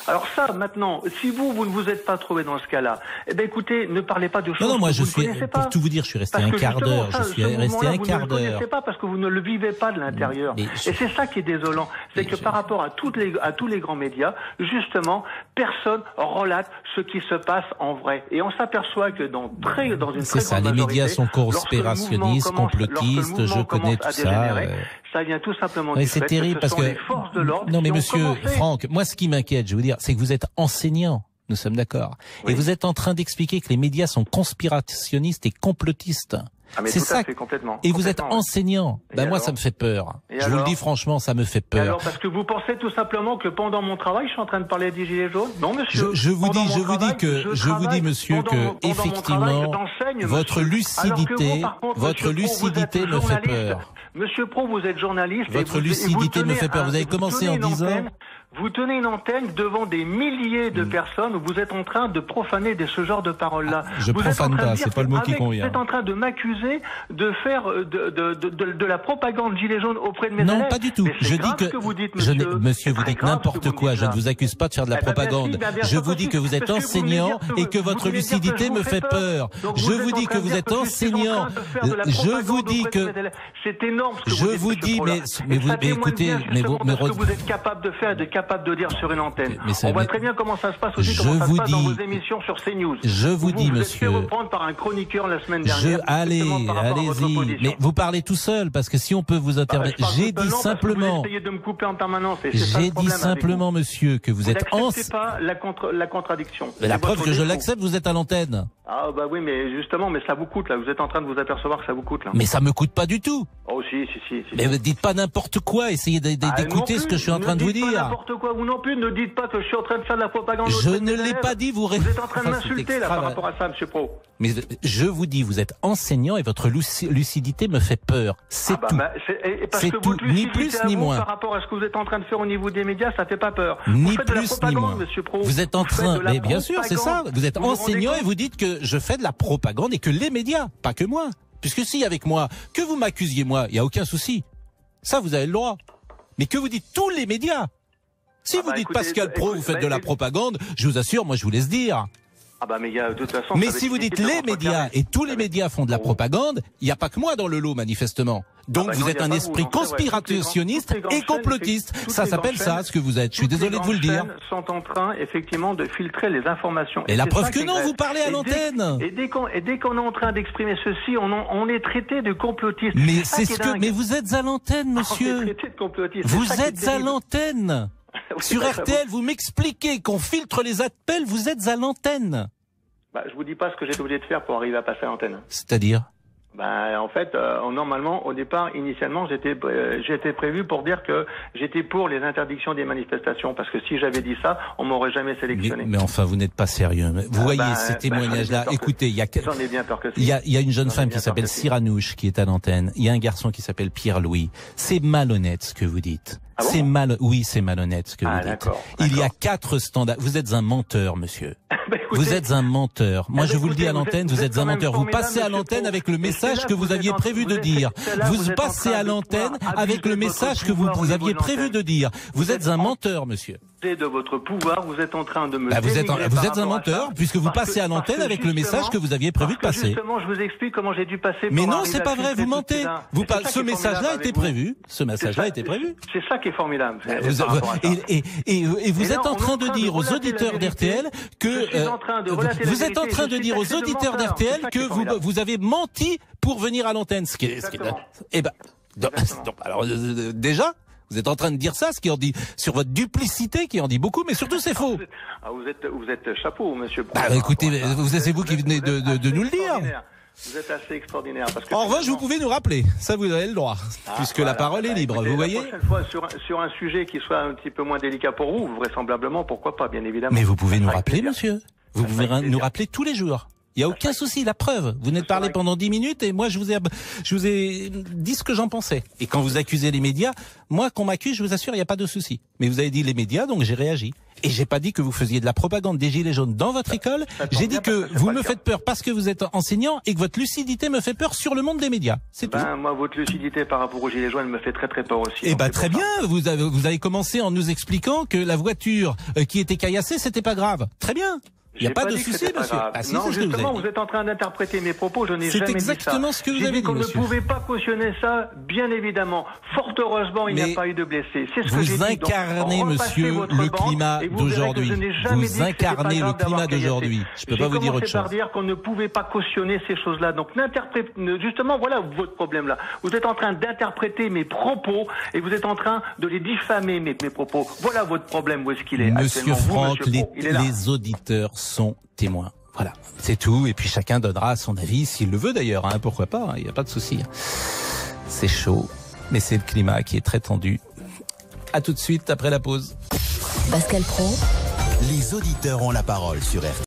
Alors ça, maintenant, si vous ne vous êtes pas trouvé dans ce cas-là, eh ben écoutez, ne parlez pas de choses non, moi, que vous ne connaissez pas. Pour tout vous dire, je suis resté un quart d'heure. Je suis resté un quart d'heure. Vous ne le connaissez pas parce que vous ne le vivez pas de l'intérieur. Et c'est ça qui est désolant. C'est que par rapport à tous les grands médias, justement, personne relate ce qui se passe en vrai. Et on s'aperçoit que dans une très grande majorité... C'est ça, les médias sont conspirationnistes, complotistes, je connais tout ça. Ça vient tout simplement du fait que ce sont les forces de l'ordre. Non mais monsieur Franck, moi ce qui m'inquiète, je vais vous dire, c'est que vous êtes enseignant. Nous sommes d'accord. Oui. Et vous êtes en train d'expliquer que les médias sont conspirationnistes et complotistes. Ah mais c'est ça. Complètement. Et vous êtes enseignant. Moi, ça me fait peur. Je vous le dis franchement, ça me fait peur. Alors, parce que vous pensez tout simplement que pendant mon travail, je suis en train de parler des gilets jaunes? Non, monsieur. Je vous dis, monsieur, que effectivement, votre lucidité me fait peur. Monsieur Pro, vous êtes journaliste. Votre lucidité me fait peur. Vous avez commencé en disant... Vous tenez une antenne devant des milliers de personnes où vous êtes en train de profaner ce genre de paroles-là. Je profane pas, c'est pas le mot qui convient. Vous êtes en train de m'accuser de faire de la propagande gilet jaune auprès de mes élèves. Non, pas du tout. Je dis que vous dites, monsieur, vous dites n'importe quoi. Je ne vous accuse pas de faire de la propagande. Je vous dis que vous êtes enseignant et que votre lucidité me fait peur. Je vous dis que vous êtes enseignant. Je vous dis que c'est énorme. Je vous dis, mais écoutez, mais vous êtes capable de faire, capable de dire sur une antenne. On voit très bien comment ça se passe aussi, comment ça se passe dans vos émissions sur CNews. Je vous dis, monsieur. Vous êtes fait reprendre par un chroniqueur la semaine dernière. Allez-y. Mais vous parlez tout seul, parce que si on peut vous intervenir. J'ai dit simplement. Vous essayez de me couper en permanence. J'ai dit simplement, monsieur, que vous êtes n'acceptez pas la contradiction. Mais la preuve que je l'accepte, vous êtes à l'antenne. Ah bah oui, mais justement, mais ça vous coûte là. Vous êtes en train de vous apercevoir que ça vous coûte là. Mais ça me coûte pas du tout. Oh si. Mais ne dites pas n'importe quoi. Essayez d'écouter ce que je suis en train de vous dire. Ne dites pas n'importe quoi. Vous non plus ne dites pas que je suis en train de faire de la propagande. Je ne l'ai pas dit. Vous êtes en train de m'insulter là par rapport à ça, monsieur Pro. Mais je vous dis, vous êtes enseignant et votre lucidité me fait peur. C'est tout. C'est tout. Ni plus ni moins. Par rapport à ce que vous êtes en train de faire au niveau des médias, ça fait pas peur. Ni plus ni moins. Vous êtes en train, mais bien sûr, c'est ça. Vous êtes enseignant et vous dites que je fais de la propagande et que les médias, pas que moi. Puisque si avec moi, que vous m'accusiez moi, il y a aucun souci. Ça, vous avez le droit. Mais que vous dites tous les médias. Si vous dites Pascal Pro, vous faites de la propagande, je vous assure, moi je vous laisse dire. Mais de toute façon. Mais si vous dites les médias et tous les médias font de la propagande, il n'y a pas que moi dans le lot manifestement. Donc vous êtes un esprit conspirationniste et complotiste. Ça s'appelle ça, ce que vous êtes. Je suis désolé de vous le dire. Les sont en train effectivement de filtrer les informations. Et la preuve que non, vous parlez à l'antenne. Et dès qu'on est en train d'exprimer ceci, on est traité de complotiste. Mais c'est ce que. Mais vous êtes à l'antenne, monsieur. On est traité de complotiste. Vous êtes à l'antenne. Sur RTL, vous m'expliquez qu'on filtre les appels, vous êtes à l'antenne. Je vous dis pas ce que j'étais obligé de faire pour arriver à passer à l'antenne. C'est-à-dire ? En fait, normalement, au départ, initialement, j'étais prévu pour dire que j'étais pour les interdictions des manifestations, parce que si j'avais dit ça, on m'aurait jamais sélectionné. Mais enfin, vous n'êtes pas sérieux. Vous voyez ces témoignages-là. Écoutez, j'en ai bien peur que il y a une jeune femme qui s'appelle Cyranouche qui est à l'antenne. Il y a un garçon qui s'appelle Pierre-Louis. C'est malhonnête ce que vous dites. Ah bon? Oui, c'est malhonnête ce que vous dites. D'accord. Il y a 4 standards. Vous êtes un menteur, monsieur. Vous êtes un menteur. Moi, je vous le dis à l'antenne, vous êtes un menteur. Vous passez à l'antenne avec le message que vous aviez prévu de dire. Vous passez à l'antenne avec le message que vous aviez prévu de dire. Vous êtes un menteur, monsieur. De votre pouvoir, vous êtes en train de me vous êtes un menteur puisque vous passez à l'antenne avec le message que vous aviez prévu de passer. Justement, je vous explique comment j'ai dû passer. Mais non, c'est pas vrai, vous mentez. Ce message-là était prévu. Ce message-là était prévu. C'est ça qui est formidable. Et vous êtes en train de dire aux auditeurs d'RTL que vous êtes en train de dire aux auditeurs d'RTL que vous avez menti pour venir à l'antenne. Alors déjà. Vous êtes en train de dire ça, ce qui en dit sur votre duplicité, qui en dit beaucoup, mais surtout c'est faux. Vous êtes chapeau, monsieur. Écoutez, c'est vous qui venez de nous le dire. Vous êtes assez extraordinaire. Parce que en revanche, vous pouvez nous rappeler. Ça, vous avez le droit, puisque la parole est libre. Écoutez, vous voyez. La prochaine fois, sur un sujet qui soit un petit peu moins délicat pour vous, vraisemblais, pourquoi pas, bien évidemment. Mais vous pouvez nous rappeler, monsieur. Vous pouvez nous rappeler tous les jours. Il n'y a aucun souci, la preuve. Vous venez de parler pendant 10 minutes et moi je vous ai dit ce que j'en pensais. Et quand vous accusez les médias, moi qu'on m'accuse, je vous assure, il n'y a pas de souci. Mais vous avez dit les médias, donc j'ai réagi. Et j'ai pas dit que vous faisiez de la propagande des Gilets jaunes dans votre école. J'ai dit que vous me faites peur parce que vous êtes enseignant et que votre lucidité me fait peur sur le monde des médias. C'est tout. Moi, votre lucidité par rapport aux Gilets jaunes me fait très très peur aussi. Eh ben très bien. Vous avez commencé en nous expliquant que la voiture qui était caillassée, c'était pas grave. Très bien. Il n'y a pas de souci, monsieur. Non, justement, vous êtes en train d'interpréter mes propos, je n'ai jamais dit ça. C'est exactement ce que vous avez dit, monsieur. Qu'on ne pouvait pas cautionner ça, bien évidemment. Fort heureusement, il n'y a pas eu de blessés. C'est ce que j'ai dit. Vous incarnez, monsieur, le climat d'aujourd'hui. Vous incarnez le climat d'aujourd'hui. Je peux pas vous dire autre chose. J'ai commencé par dire qu'on ne pouvait pas cautionner ces choses-là. Donc, justement, voilà votre problème là. Vous êtes en train d'interpréter mes propos et vous êtes en train de les diffamer, mes propos. Voilà votre problème, où est-ce qu'il est. Monsieur Franck, les auditeurs sont témoins. Voilà, c'est tout. Et puis chacun donnera son avis, s'il le veut d'ailleurs. Pourquoi pas, il n'y a pas de souci. C'est chaud, mais c'est le climat qui est très tendu. À tout de suite après la pause. Pascal Praud. Les auditeurs ont la parole sur RTL.